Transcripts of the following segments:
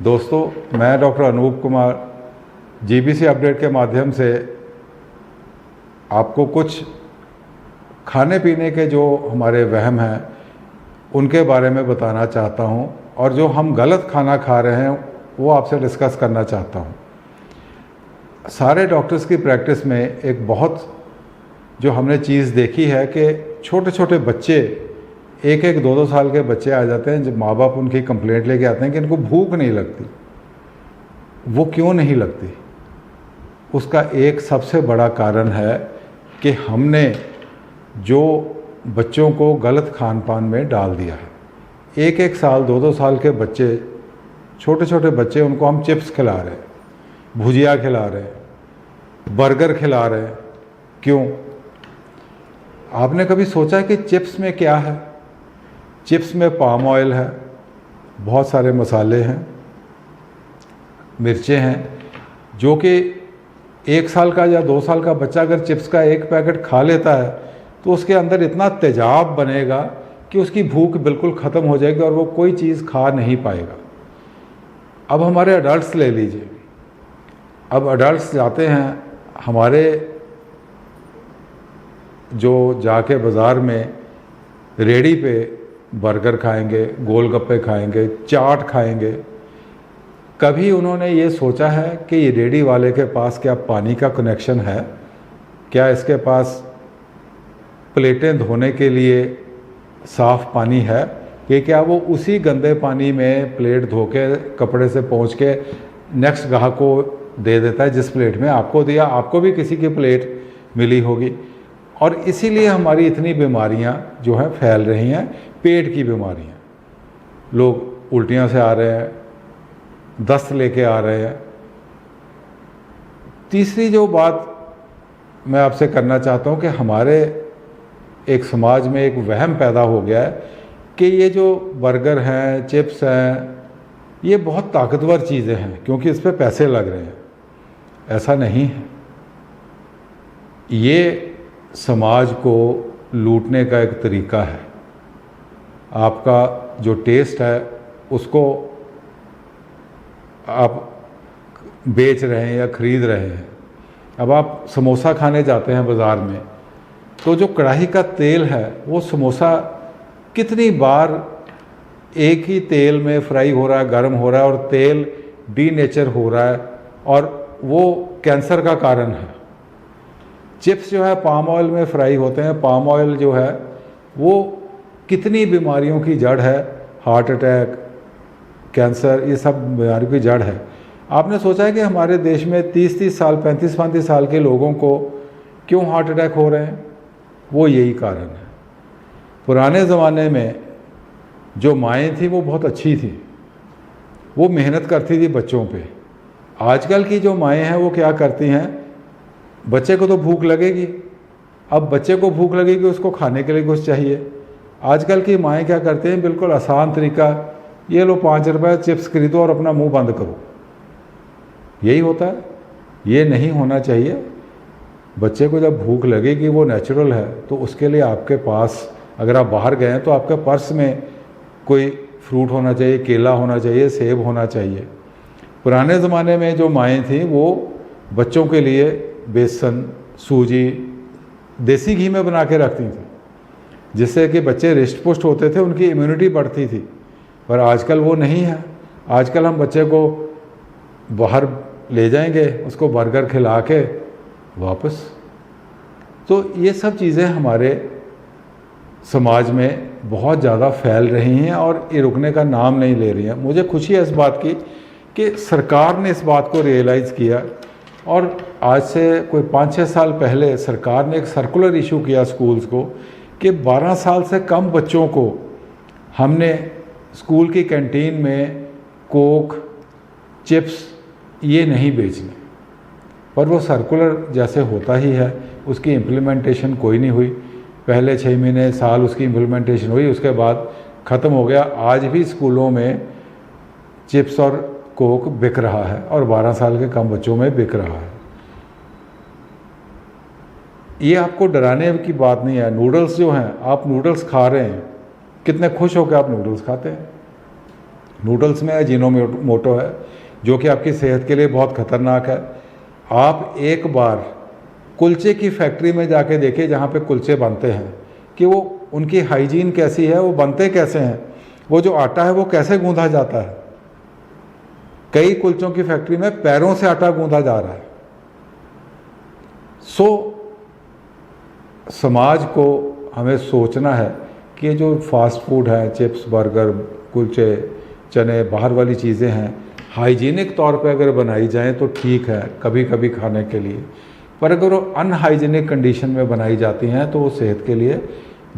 दोस्तों, मैं doctor Anoop Kumar GBC update के माध्यम से आपको कुछ खाने पीने के जो हमारे वहम हैं उनके बारे में बताना चाहता हूं, और जो हम गलत खाना खा रहे हैं वो आपसे डिस्कस करना चाहता हूं। सारे डॉक्टर्स की प्रैक्टिस में एक बहुत जो हमने चीज़ देखी है कि छोटे छोटे बच्चे, एक एक दो दो साल के बच्चे आ जाते हैं, जब माँ बाप उनकी कंप्लेंट लेके आते हैं कि इनको भूख नहीं लगती। वो क्यों नहीं लगती? उसका एक सबसे बड़ा कारण है कि हमने जो बच्चों को गलत खान पान में डाल दिया है। एक एक साल दो दो साल के बच्चे, छोटे छोटे बच्चे, उनको हम चिप्स खिला रहे हैं, भुजिया खिला रहे हैं, बर्गर खिला रहे हैं। क्यों? आपने कभी सोचा है कि चिप्स में क्या है? चिप्स में पाम ऑयल है, बहुत सारे मसाले हैं, मिर्चें हैं, जो कि एक साल का या 2 साल का बच्चा अगर चिप्स का एक पैकेट खा लेता है तो उसके अंदर इतना तेजाब बनेगा कि उसकी भूख बिल्कुल ख़त्म हो जाएगी और वो कोई चीज़ खा नहीं पाएगा। अब हमारे अडल्ट्स ले लीजिए। अब अडल्ट्स जाते हैं हमारे, जो जाके बाज़ार में रेडी पे बर्गर खाएंगे, गोलगप्पे खाएंगे, चाट खाएंगे। कभी उन्होंने ये सोचा है कि ये रेडी वाले के पास क्या पानी का कनेक्शन है? क्या इसके पास प्लेटें धोने के लिए साफ़ पानी है? कि क्या वो उसी गंदे पानी में प्लेट धो के कपड़े से पोंछ के नेक्स्ट गाहक को दे देता है, जिस प्लेट में आपको दिया, आपको भी किसी की प्लेट मिली होगी। और इसीलिए हमारी इतनी बीमारियां जो हैं फैल रही हैं, पेट की बीमारियां। लोग उल्टियां से आ रहे हैं, दस्त लेके आ रहे हैं। तीसरी जो बात मैं आपसे करना चाहता हूं कि हमारे एक समाज में एक वहम पैदा हो गया है कि ये जो बर्गर हैं, चिप्स हैं, ये बहुत ताकतवर चीज़ें हैं क्योंकि इस पे पैसे लग रहे हैं। ऐसा नहीं है। ये समाज को लूटने का एक तरीका है। आपका जो टेस्ट है उसको आप बेच रहे हैं या ख़रीद रहे हैं। अब आप समोसा खाने जाते हैं बाज़ार में, तो जो कढ़ाई का तेल है वो समोसा कितनी बार एक ही तेल में फ्राई हो रहा है, गर्म हो रहा है, और तेल डीनेचर हो रहा है, और वो कैंसर का कारण है। चिप्स जो है पाम ऑयल में फ्राई होते हैं। पाम ऑयल जो है वो कितनी बीमारियों की जड़ है, हार्ट अटैक, कैंसर, ये सब बीमारियों की जड़ है। आपने सोचा है कि हमारे देश में 30-30 साल, 35-35 साल के लोगों को क्यों हार्ट अटैक हो रहे हैं? वो यही कारण है। पुराने ज़माने में जो माएँ थी वो बहुत अच्छी थी, वो मेहनत करती थी बच्चों पे। आजकल की जो माएँ हैं वो क्या करती हैं? बच्चे को तो भूख लगेगी, अब बच्चे को भूख लगेगी, उसको खाने के लिए कुछ चाहिए। आजकल की माएँ क्या करते हैं? बिल्कुल आसान तरीका, ये लो 5 रुपये, चिप्स खरीदो और अपना मुंह बंद करो। यही होता है। ये नहीं होना चाहिए। बच्चे को जब भूख लगेगी, वो नेचुरल है, तो उसके लिए आपके पास, अगर आप बाहर गए हैं तो आपके पर्स में कोई फ्रूट होना चाहिए, केला होना चाहिए, सेब होना चाहिए। पुराने ज़माने में जो माएँ थीं वो बच्चों के लिए बेसन, सूजी, देसी घी में बना के रखती थी, जिससे कि बच्चे रिष्ट पुष्ट होते थे, उनकी इम्यूनिटी बढ़ती थी। पर आजकल वो नहीं है। आजकल हम बच्चे को बाहर ले जाएंगे, उसको बर्गर खिला के वापस। तो ये सब चीज़ें हमारे समाज में बहुत ज़्यादा फैल रही हैं और ये रुकने का नाम नहीं ले रही हैं। मुझे खुशी है इस बात की कि सरकार ने इस बात को रियलाइज़ किया, और आज से कोई 5-6 साल पहले सरकार ने एक सर्कुलर इशू किया स्कूल्स को कि 12 साल से कम बच्चों को हमने स्कूल की कैंटीन में कोक, चिप्स ये नहीं बेचने। पर वो सर्कुलर जैसे होता ही है, उसकी इम्प्लीमेंटेशन कोई नहीं हुई। पहले 6 महीने, साल उसकी इम्प्लीमेंटेशन हुई, उसके बाद ख़त्म हो गया। आज भी स्कूलों में चिप्स और कोक बिक रहा है और 12 साल के कम बच्चों में बिक रहा है। ये आपको डराने की बात नहीं है। नूडल्स जो हैं, आप नूडल्स खा रहे हैं, कितने खुश होकर आप नूडल्स खाते हैं। नूडल्स में अजीनोमोटो है जो कि आपकी सेहत के लिए बहुत ख़तरनाक है। आप एक बार कुलचे की फैक्ट्री में जाके देखिए जहाँ पे कुलचे बनते हैं कि वो उनकी हाइजीन कैसी है, वो बनते कैसे हैं, वो जो आटा है वो कैसे गूंधा जाता है। कई कुलचों की फैक्ट्री में पैरों से आटा गूंधा जा रहा है। समाज को हमें सोचना है कि जो फास्ट फूड है, चिप्स, बर्गर, कुलचे, चने, बाहर वाली चीज़ें हैं, हाइजीनिक तौर पे अगर बनाई जाएं तो ठीक है कभी कभी खाने के लिए, पर अगर वो अनहाइजीनिक कंडीशन में बनाई जाती हैं तो वो सेहत के लिए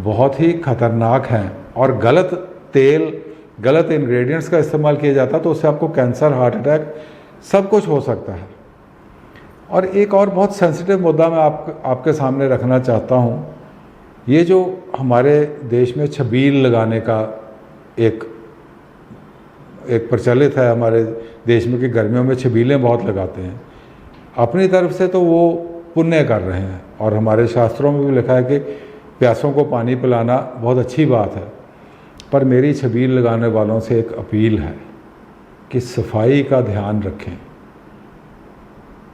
बहुत ही ख़तरनाक हैं। और गलत तेल, गलत इंग्रेडिएंट्स का इस्तेमाल किया जाता है तो उससे आपको कैंसर, हार्ट अटैक सब कुछ हो सकता है। और एक और बहुत सेंसिटिव मुद्दा मैं आपके सामने रखना चाहता हूँ। ये जो हमारे देश में छबील लगाने का एक प्रचलित है हमारे देश में कि गर्मियों में छबीलें बहुत लगाते हैं, अपनी तरफ से तो वो पुण्य कर रहे हैं और हमारे शास्त्रों में भी लिखा है कि प्यासों को पानी पिलाना बहुत अच्छी बात है। पर मेरी छबील लगाने वालों से एक अपील है कि सफाई का ध्यान रखें।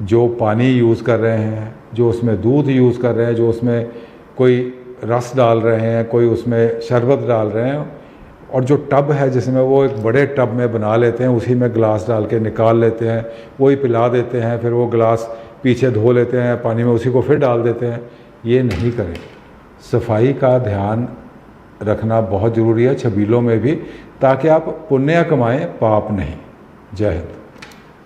जो पानी यूज़ कर रहे हैं, जो उसमें दूध यूज़ कर रहे हैं, जो उसमें कोई रस डाल रहे हैं, कोई उसमें शरबत डाल रहे हैं, और जो टब है जिसमें वो एक बड़े टब में बना लेते हैं, उसी में गिलास डाल के निकाल लेते हैं, वही पिला देते हैं, फिर वो गिलास पीछे धो लेते हैं पानी में, उसी को फिर डाल देते हैं। ये नहीं करें। सफाई का ध्यान रखना बहुत ज़रूरी है छबीलों में भी, ताकि आप पुण्य कमाएं, पाप नहीं। जय हिंद।